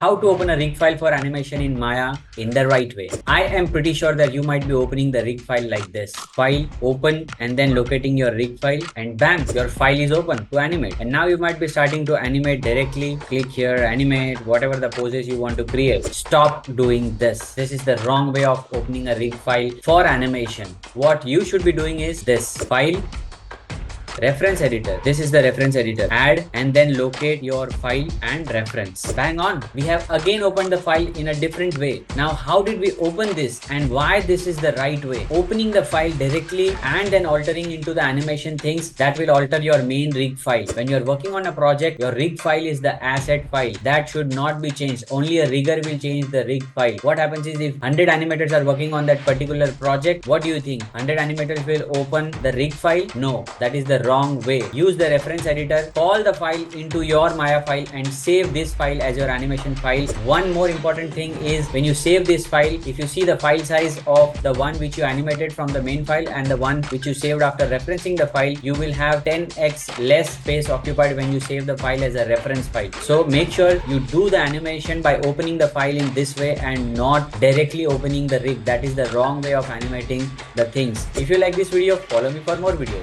How to open a rig file for animation in Maya in the right way. I am pretty sure that you might be opening the rig file like this. File, open, and then locating your rig file, and bam, your file is open to animate. And now you might be starting to animate directly. Click here, animate, whatever the poses you want to create. Stop doing this. This is the wrong way of opening a rig file for animation. What you should be doing is this: file, reference editor. This is the reference editor. Add and then locate your file and reference. Bang on. We have again opened the file in a different way. Now, how did we open this and why this is the right way? Opening the file directly and then altering into the animation things, that will alter your main rig file. When you're working on a project, your rig file is the asset file. That should not be changed. Only a rigger will change the rig file. What happens is, if 100 animators are working on that particular project, what do you think? 100 animators will open the rig file? No, that is the wrong way. Use the reference editor, call the file into your Maya file and save this file as your animation file. One more important thing is, when you save this file, if you see the file size of the one which you animated from the main file and the one which you saved after referencing the file, you will have 10x less space occupied when you save the file as a reference file. So make sure you do the animation by opening the file in this way and not directly opening the rig. That is the wrong way of animating the things. If you like this video, follow me for more videos.